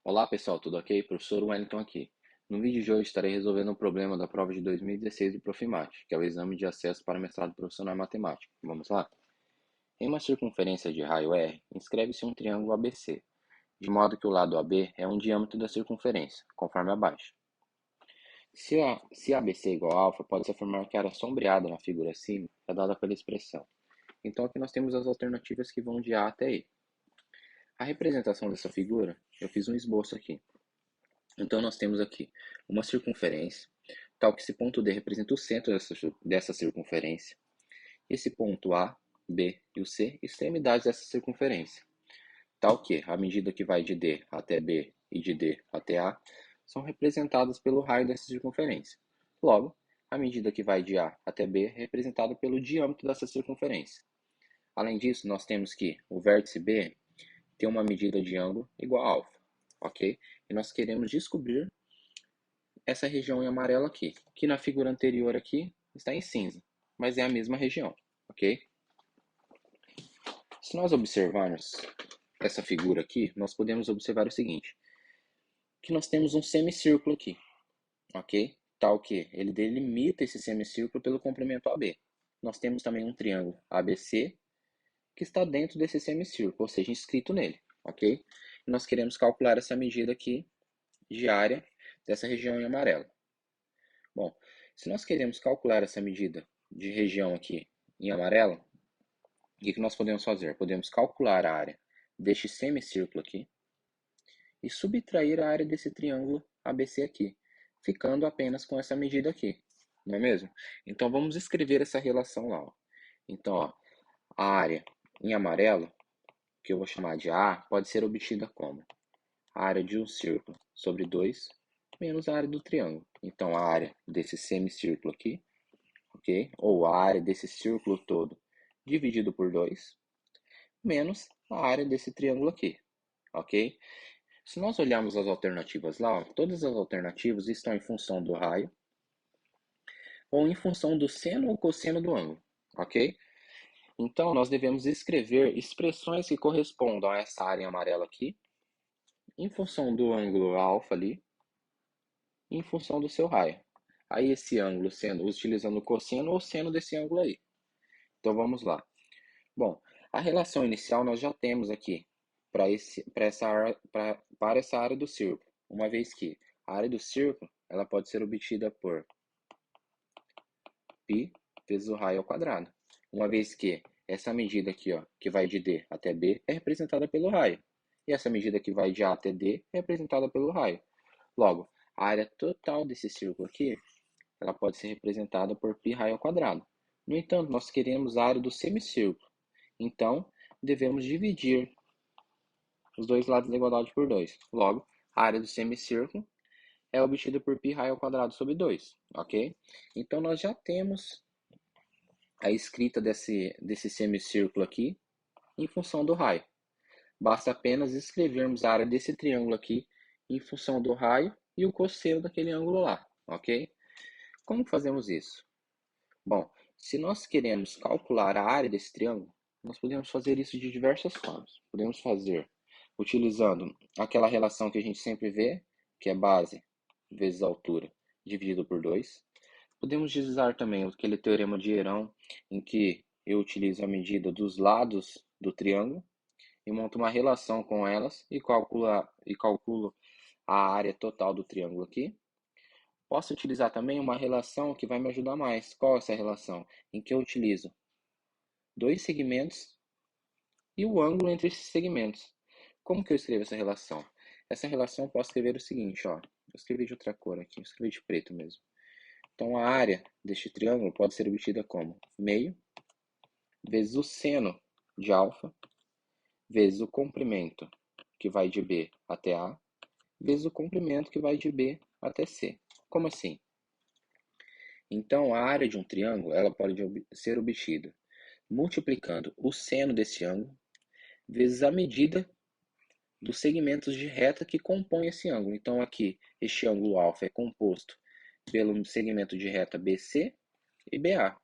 Olá pessoal, tudo ok? Professor Wellington aqui. No vídeo de hoje estarei resolvendo um problema da prova de 2016 do Profimat, que é o exame de acesso para mestrado profissional em matemática. Vamos lá? Em uma circunferência de raio R, inscreve-se um triângulo ABC, de modo que o lado AB é um diâmetro da circunferência, conforme abaixo. Se ABC é igual a alfa, pode-se afirmar que a área sombreada na figura acima é dada pela expressão. Então aqui nós temos as alternativas que vão de A até E. A representação dessa figura, eu fiz um esboço aqui. Então, nós temos aqui uma circunferência, tal que esse ponto D representa o centro dessa circunferência. Esse ponto A, B e o C, extremidades dessa circunferência, tal que a medida que vai de D até B e de D até A são representadas pelo raio dessa circunferência. Logo, a medida que vai de A até B é representada pelo diâmetro dessa circunferência. Além disso, nós temos que o vértice B tem uma medida de ângulo igual a alfa, ok? E nós queremos descobrir essa região em amarelo aqui, que na figura anterior aqui está em cinza, mas é a mesma região, ok? Se nós observarmos essa figura aqui, nós podemos observar o seguinte, que nós temos um semicírculo aqui, ok? Tal que ele delimita esse semicírculo pelo comprimento AB. Nós temos também um triângulo ABC, que está dentro desse semicírculo, ou seja, inscrito nele, ok? E nós queremos calcular essa medida aqui de área dessa região em amarelo. Bom, se nós queremos calcular essa medida de região aqui em amarelo, o que nós podemos fazer? Podemos calcular a área deste semicírculo aqui e subtrair a área desse triângulo ABC aqui, ficando apenas com essa medida aqui, não é mesmo? Então vamos escrever essa relação lá. Ó. Então, ó, a área em amarelo, que eu vou chamar de A, pode ser obtida como a área de um círculo sobre 2 menos a área do triângulo. Então, a área desse semicírculo aqui, ok? Ou a área desse círculo todo dividido por 2, menos a área desse triângulo aqui, ok? Se nós olharmos as alternativas lá, ó, todas as alternativas estão em função do raio ou em função do seno ou cosseno do ângulo, ok? Então, nós devemos escrever expressões que correspondam a essa área em amarelo aqui, em função do ângulo alfa ali, e em função do seu raio. Aí esse ângulo sendo utilizando o cosseno ou seno desse ângulo aí. Então vamos lá. Bom, a relação inicial nós já temos aqui para essa área do círculo, uma vez que a área do círculo ela pode ser obtida por π vezes o raio ao quadrado, uma vez que essa medida aqui, ó, que vai de D até B, é representada pelo raio, e essa medida que vai de A até D é representada pelo raio. Logo, a área total desse círculo aqui, ela pode ser representada por π raio ao quadrado. No entanto, nós queremos a área do semicírculo, então devemos dividir os dois lados da igualdade por 2. Logo, a área do semicírculo é obtida por π raio ao quadrado sobre 2, ok? Então, nós já temos a escrita desse semicírculo aqui em função do raio. Basta apenas escrevermos a área desse triângulo aqui em função do raio e o cosseno daquele ângulo lá, ok? Como fazemos isso? Bom, se nós queremos calcular a área desse triângulo, nós podemos fazer isso de diversas formas. Podemos fazer utilizando aquela relação que a gente sempre vê, que é base vezes altura dividido por 2. Podemos utilizar também aquele teorema de Herão, em que eu utilizo a medida dos lados do triângulo e monto uma relação com elas e calculo a área total do triângulo aqui. Posso utilizar também uma relação que vai me ajudar mais. Qual é essa relação? Em que eu utilizo dois segmentos e o ângulo entre esses segmentos. Como que eu escrevo essa relação? Essa relação eu posso escrever o seguinte, ó. Eu escrevi de outra cor aqui, eu escrevi de preto mesmo. Então, a área deste triângulo pode ser obtida como meio vezes o seno de alfa vezes o comprimento que vai de B até A vezes o comprimento que vai de B até C. Como assim? Então, a área de um triângulo ela pode ser obtida multiplicando o seno desse ângulo vezes a medida dos segmentos de reta que compõem esse ângulo. Então, aqui, este ângulo alfa é composto pelo segmento de reta BC e BA.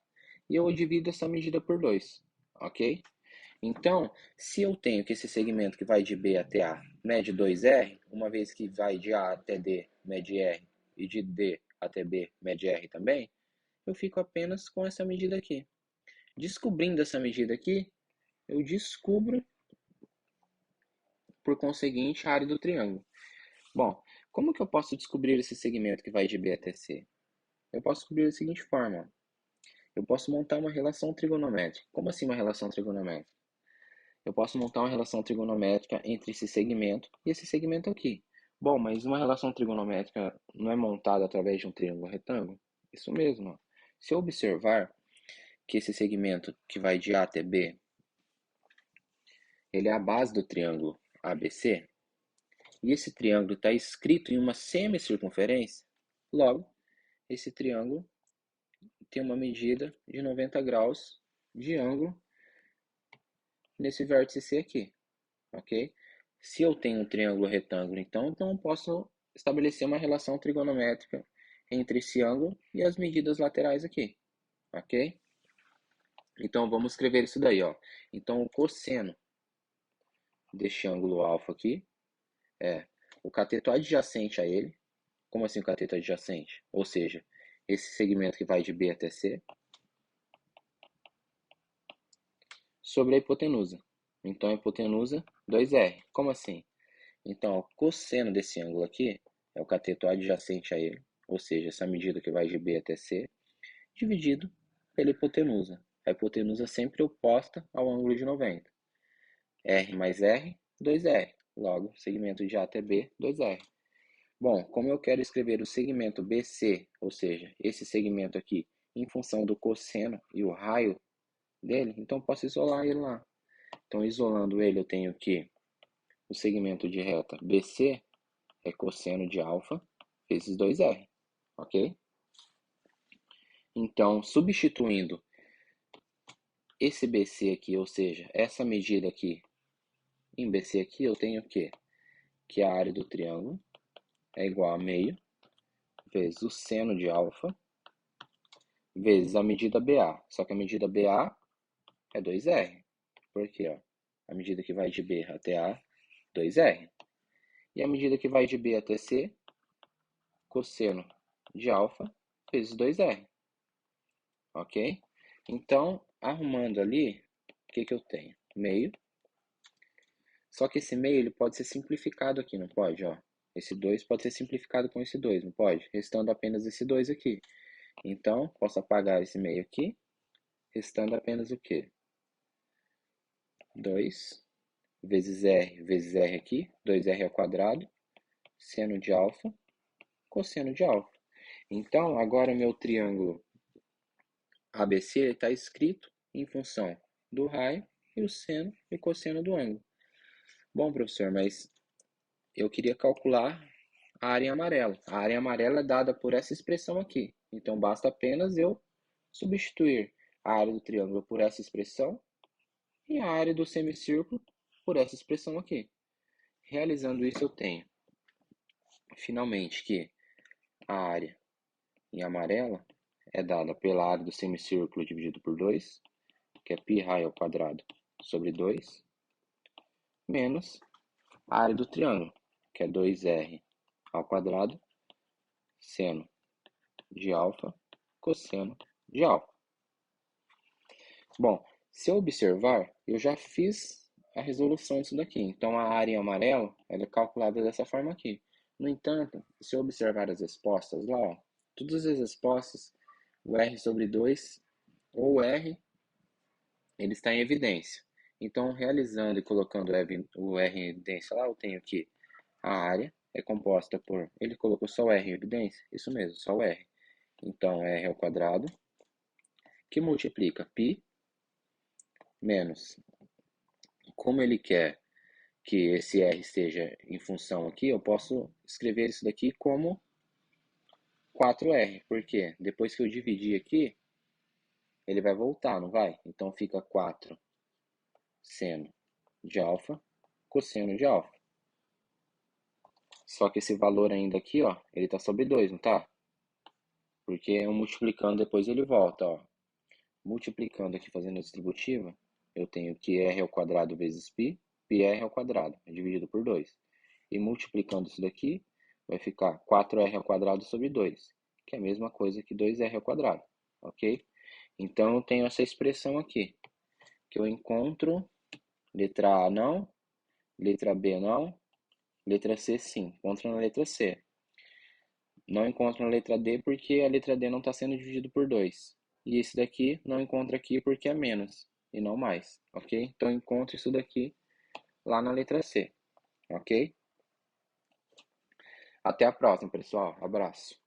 E eu divido essa medida por 2, ok? Então, se eu tenho que esse segmento que vai de B até A mede 2R, uma vez que vai de A até D mede R e de D até B mede R também, eu fico apenas com essa medida aqui. Descobrindo essa medida aqui, eu descubro, por conseguinte, a área do triângulo. Bom, como que eu posso descobrir esse segmento que vai de B até C? Eu posso descobrir da seguinte forma. Eu posso montar uma relação trigonométrica. Como assim uma relação trigonométrica? Eu posso montar uma relação trigonométrica entre esse segmento e esse segmento aqui. Bom, mas uma relação trigonométrica não é montada através de um triângulo retângulo? Isso mesmo. Ó. Se eu observar que esse segmento que vai de A até B, ele é a base do triângulo ABC, e esse triângulo está escrito em uma semicircunferência, logo, esse triângulo tem uma medida de 90 graus de ângulo nesse vértice C aqui, ok? Se eu tenho um triângulo retângulo, então eu posso estabelecer uma relação trigonométrica entre esse ângulo e as medidas laterais aqui, ok? Então vamos escrever isso daí, ó. Então o cosseno deste ângulo alfa aqui é o cateto adjacente a ele. Como assim o cateto adjacente? Ou seja, esse segmento que vai de B até C, sobre a hipotenusa. Então a hipotenusa 2R. Como assim? Então, o cosseno desse ângulo aqui é o cateto adjacente a ele, ou seja, essa medida que vai de B até C, dividido pela hipotenusa. A hipotenusa sempre oposta ao ângulo de 90. R mais R, 2R. Logo, segmento de A até B, 2R. Bom, como eu quero escrever o segmento BC, ou seja, esse segmento aqui, em função do cosseno e o raio dele, então posso isolar ele lá. Então, isolando ele, eu tenho que o segmento de reta BC é cosseno de alfa vezes 2R, ok? Então, substituindo esse BC aqui, ou seja, essa medida aqui em BC aqui, eu tenho o quê? Que a área do triângulo é igual a meio vezes o seno de alfa vezes a medida BA. Só que a medida BA é 2R. Por quê? Ó? A medida que vai de B até A, 2R. E a medida que vai de B até C, cosseno de alfa vezes 2R. Ok? Então, arrumando ali, o que eu tenho? Meio. Só que esse meio ele pode ser simplificado aqui, não pode? Ó, esse 2 pode ser simplificado com esse 2, não pode? Restando apenas esse 2 aqui. Então, posso apagar esse meio aqui, restando apenas o quê? 2 vezes R aqui, 2R ao quadrado, seno de alfa, cosseno de alfa. Então, agora meu triângulo ABC está escrito em função do raio e o seno e cosseno do ângulo. Bom, professor, mas eu queria calcular a área em amarelo. A área em amarelo é dada por essa expressão aqui. Então, basta apenas eu substituir a área do triângulo por essa expressão e a área do semicírculo por essa expressão aqui. Realizando isso, eu tenho, finalmente, que a área em amarelo é dada pela área do semicírculo dividido por 2, que é π raio ao quadrado sobre 2, menos a área do triângulo, que é 2R ao quadrado, seno de alfa, cosseno de alfa. Bom, se eu observar, eu já fiz a resolução disso daqui. Então, a área em amarelo ela é calculada dessa forma aqui. No entanto, se eu observar as respostas lá, ó, todas as respostas, o R sobre 2 ou R, ele está em evidência. Então, realizando e colocando o R em evidência lá, eu tenho que a área é composta por... Ele colocou só o R em evidência? Isso mesmo, só o R. Então, R ao quadrado, que multiplica π menos, como ele quer que esse R esteja em função aqui, eu posso escrever isso daqui como 4R, porque depois que eu dividir aqui, ele vai voltar, não vai? Então fica 4 seno de alfa, cosseno de alfa. Só que esse valor ainda aqui, ó, ele tá sobre 2, não tá? Porque eu multiplicando depois ele volta, ó. Multiplicando aqui, fazendo a distributiva, eu tenho que r ao quadrado vezes π, πr ao quadrado, dividido por 2. E multiplicando isso daqui, vai ficar 4r ao quadrado sobre 2, que é a mesma coisa que 2r ao quadrado, ok? Então, eu tenho essa expressão aqui, que eu encontro, letra A não, letra B não, letra C sim, encontro na letra C. Não encontro na letra D porque a letra D não está sendo dividido por 2. E esse daqui não encontro aqui porque é menos e não mais, ok? Então, encontro isso daqui lá na letra C, ok? Até a próxima, pessoal. Abraço.